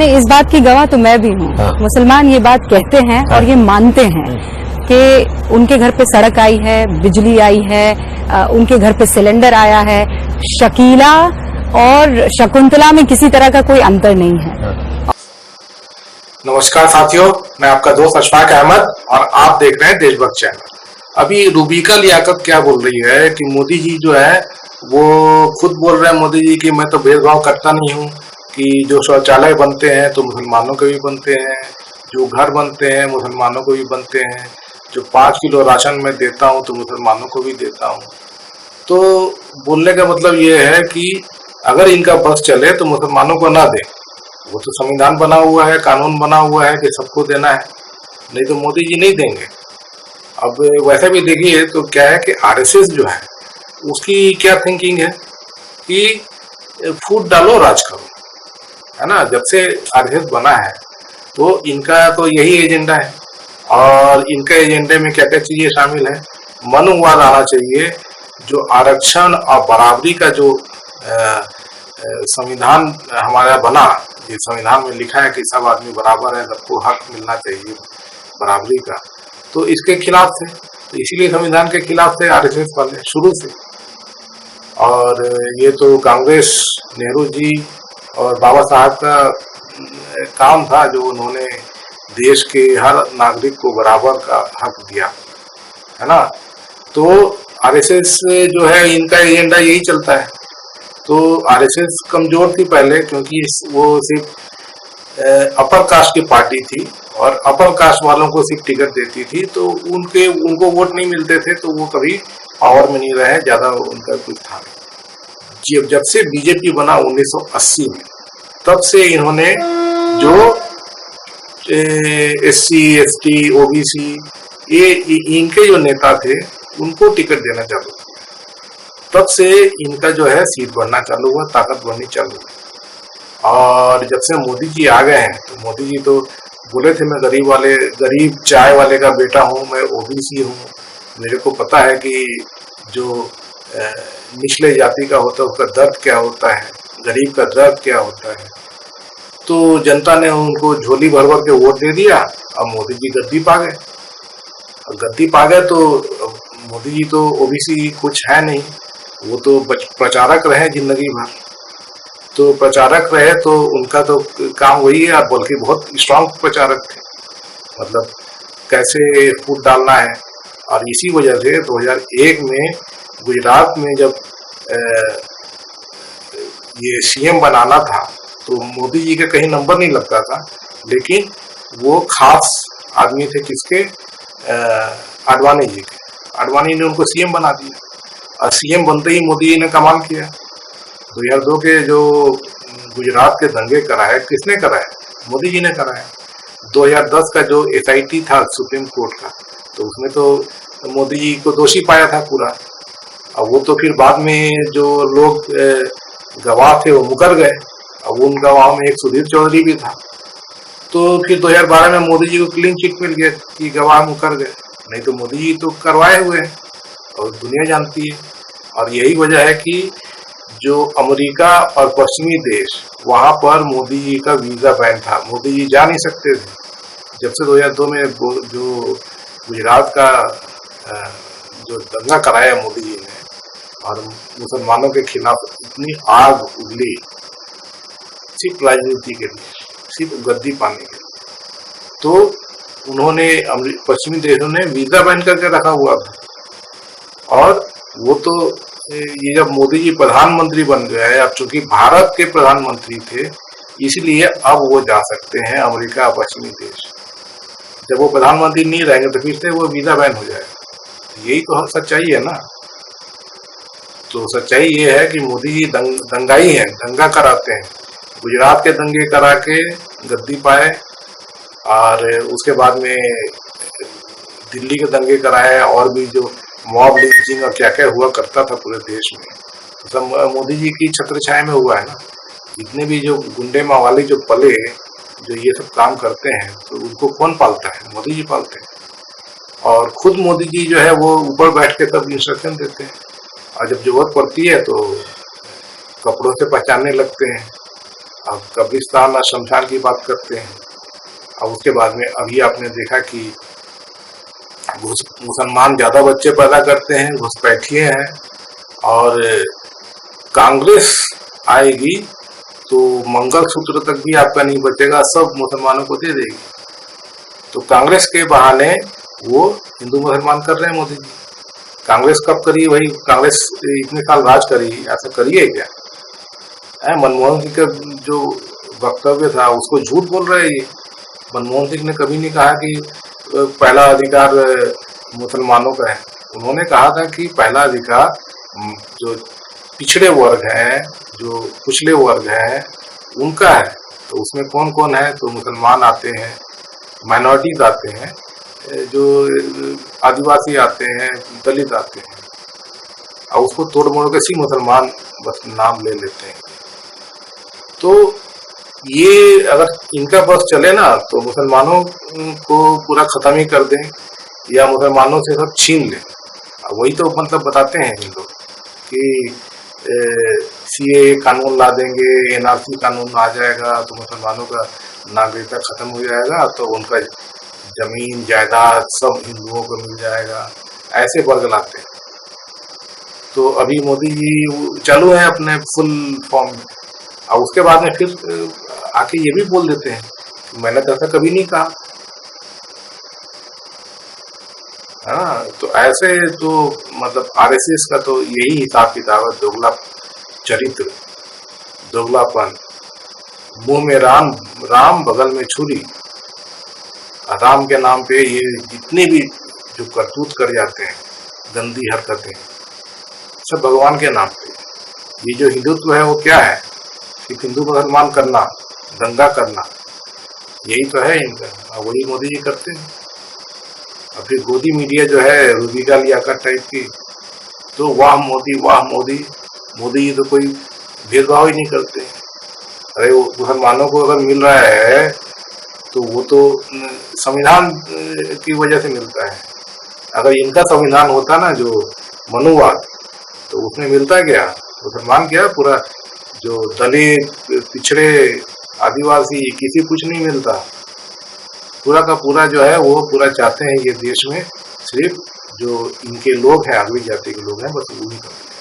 नहीं, इस बात की गवाह तो मैं भी हूँ। हाँ। मुसलमान ये बात कहते हैं और ये मानते हैं कि उनके घर पे सड़क आई है, बिजली आई है, उनके घर पे सिलेंडर आया है। शकीला और शकुंतला में किसी तरह का कोई अंतर नहीं है। नमस्कार साथियों, मैं आपका दोस्त अशफाक अहमद और आप देख रहे हैं देशभक्त चैनल। अभी रूबिका लियाकत क्या बोल रही है कि मोदी जी जो है वो खुद बोल रहे हैं, मोदी जी की मैं तो भेदभाव करता नहीं हूँ, कि जो शौचालय बनते हैं तो मुसलमानों के भी बनते हैं, जो घर बनते हैं मुसलमानों को भी बनते हैं, जो 5 किलो राशन मैं देता हूँ तो मुसलमानों को भी देता हूँ। तो बोलने का मतलब ये है कि अगर इनका बस चले तो मुसलमानों को ना दे। वो तो संविधान बना हुआ है, कानून बना हुआ है कि सबको देना है, नहीं तो मोदी जी नहीं देंगे। अब वैसे भी देखिए तो क्या है कि आरएसएस जो है उसकी क्या थिंकिंग है कि फूट डालो राज करो, है ना। जब से आरएसएस बना है तो इनका तो यही एजेंडा है। और इनके एजेंडे में क्या क्या चीजें शामिल है, मनुवाद आना चाहिए। जो आरक्षण और बराबरी का जो संविधान हमारा बना, ये संविधान में लिखा है कि सब आदमी बराबर है, सबको हक मिलना चाहिए बराबरी का, तो इसके खिलाफ थे। तो इसीलिए संविधान के खिलाफ थे आरएसएस वाले शुरू से। और ये तो कांग्रेस, नेहरू जी और बाबा साहब का काम था, जो उन्होंने देश के हर नागरिक को बराबर का हक दिया, है ना। तो आरएसएस जो है इनका एजेंडा यही चलता है। तो आरएसएस कमजोर थी पहले, क्योंकि वो सिर्फ अपर कास्ट की पार्टी थी और अपर कास्ट वालों को सिर्फ टिकट देती थी, तो उनको वोट नहीं मिलते थे, तो वो कभी पावर में नहीं रहे, ज्यादा उनका कुछ था नहीं। जब से बीजेपी बना 1980 में, तब से इन्होंने जो एससी, एसटी, ओबीसी, ये इनके जो नेता थे उनको टिकट देना चालू किया। तब से इनका जो है सीट बढ़ना चालू हुआ, ताकत बढ़नी चालू हुई। और जब से मोदी जी आ गए हैं, तो मोदी जी तो बोले थे मैं गरीब चाय वाले का बेटा हूँ, मैं ओबीसी हूँ, मेरे को पता है कि जो निचले जाति का होता है उसका दर्द क्या होता है, गरीब का दर्द क्या होता है। तो जनता ने उनको झोली भर भर के वोट दे दिया। अब मोदी जी गद्दी पा गए। गद्दी पा गए तो मोदी जी तो ओबीसी कुछ है नहीं, वो तो प्रचारक रहे जिंदगी भर। तो प्रचारक रहे तो उनका तो काम वही है, बल्कि बहुत स्ट्रांग प्रचारक थे, मतलब कैसे फूट डालना है। और इसी वजह से 2001 में गुजरात में जब ये सीएम बनाना था, तो मोदी जी का कहीं नंबर नहीं लगता था, लेकिन वो खास आदमी थे किसके, आडवाणी जी के। आडवाणी ने उनको सीएम बना दिया, और सीएम बनते ही मोदी जी ने कमाल किया। 2002 के जो गुजरात के दंगे कराए, किसने कराए? मोदी जी ने कराया। 2010 का जो एसआईटी था सुप्रीम कोर्ट का, तो उसमें तो मोदी जी को दोषी पाया था पूरा। अब वो तो फिर बाद में जो लोग गवाह थे वो मुकर गए। अब उन गवाहों में एक सुधीर चौधरी भी था। तो फिर 2012 में मोदी जी को क्लीन चिट मिल गया कि गवाह मुकर गए, नहीं तो मोदी जी तो करवाए हुए हैं और दुनिया जानती है। और यही वजह है कि जो अमेरिका और पश्चिमी देश, वहां पर मोदी जी का वीजा बैन था, मोदी जी जा नहीं सकते थे। जब से 2002 में जो गुजरात का जो दंगा कराया मोदी जी ने और मुसलमानों के खिलाफ इतनी आग उगली, सिर्फ राजनीति के लिए, सिर्फ गद्दी पाने के लिए, तो उन्होंने पश्चिमी देशों ने वीजा बैन करके रखा हुआ था। और वो तो ये जब मोदी जी प्रधानमंत्री बन गए, अब चूंकि भारत के प्रधानमंत्री थे, इसलिए अब वो जा सकते हैं अमेरिका और पश्चिमी देश। जब वो प्रधानमंत्री नहीं रहेंगे तो फिर से वो वीजा बैन हो जाएगा। यही तो सच्चाई है ना। तो सच्चाई ये है कि मोदी जी दंगाई है, दंगा कराते हैं। गुजरात के दंगे करा के गद्दी पाए, और उसके बाद में दिल्ली के दंगे कराए, और भी जो मॉब लिंचिंग और क्या क्या हुआ करता था पूरे देश में, तो सब मोदी जी की छत्रछाया में हुआ है ना। जितने भी जो गुंडे मावाली जो पले, जो ये सब काम करते हैं, तो उनको कौन पालता है? मोदी जी पालते हैं। और खुद मोदी जी जो है वो ऊपर बैठ के तब इंस्ट्रक्शन देते हैं, और जब जरूरत पड़ती है तो कपड़ों से पहचानने लगते हैं। अब कब्रिस्तान और शमशान की बात करते हैं। और उसके बाद में अभी आपने देखा कि मुसलमान ज्यादा बच्चे पैदा करते हैं, घुसपैठिए हैं, और कांग्रेस आएगी तो मंगलसूत्र तक भी आपका नहीं बचेगा, सब मुसलमानों को दे देगी। तो कांग्रेस के बहाने वो हिंदू मुसलमान कर रहे हैं मोदी जी। कांग्रेस कब करी? वही कांग्रेस इतने साल राज करी, ऐसा करिए क्या? मनमोहन सिंह का जो वक्तव्य था उसको झूठ बोल रहे हैं ये। मनमोहन सिंह ने कभी नहीं कहा कि पहला अधिकार मुसलमानों का है। उन्होंने कहा था कि पहला अधिकार जो पिछड़े वर्ग हैं, जो कुचले वर्ग हैं, उनका है। तो उसमें कौन कौन है? तो मुसलमान आते हैं, माइनॉरिटीज आते हैं, जो आदिवासी आते हैं, दलित आते हैं, और उसको तोड़ मोड़ के सी मुसलमान बस नाम ले लेते हैं। तो ये अगर इनका बस चले ना तो मुसलमानों को पूरा खत्म ही कर दें, या मुसलमानों से सब छीन लें। वही तो मतलब बताते हैं इन लोग कि सीए कानून ला देंगे, एनआरसी कानून आ जाएगा तो मुसलमानों का नागरिकता खत्म हो जाएगा, तो उनका जमीन जायदाद सब हिंदुओं को मिल जाएगा, ऐसे वर्गलाते हैं। तो अभी मोदी जी चालू है अपने फुल फॉर्म में, और उसके बाद में फिर आके ये भी बोल देते हैं मैंने तो ऐसा कभी नहीं कहा। हाँ, तो ऐसे तो मतलब आरएसएस का तो यही हिसाब किताब है, दोगला चरित्र, दोगलापन, मुंह में राम राम बगल में छुरी। राम के नाम पे ये जितने भी जो करतूत कर जाते हैं, गंदी हरकतें, सब भगवान के नाम पे। ये जो हिंदुत्व है वो क्या है? सिर्फ हिंदू मुसलमान करना, दंगा करना, यही तो है इनका, और वही मोदी जी करते हैं। और फिर गोदी मीडिया जो है रूबिका लियाकत टाइप की, तो वाह मोदी वाह मोदी, मोदी जी तो कोई भेदभाव ही नहीं करते। अरे वो मुसलमानों को अगर मिल रहा है तो वो तो संविधान की वजह से मिलता है। अगर इनका संविधान होता ना जो मनुवाद, तो उसमें मिलता क्या? मुसलमान क्या पूरा जो दलित, पिछड़े, आदिवासी, किसी कुछ नहीं मिलता। पूरा का पूरा जो है वो पूरा चाहते हैं ये देश में सिर्फ जो इनके लोग हैं, अगली जाति के लोग हैं, बस वही करते हैं।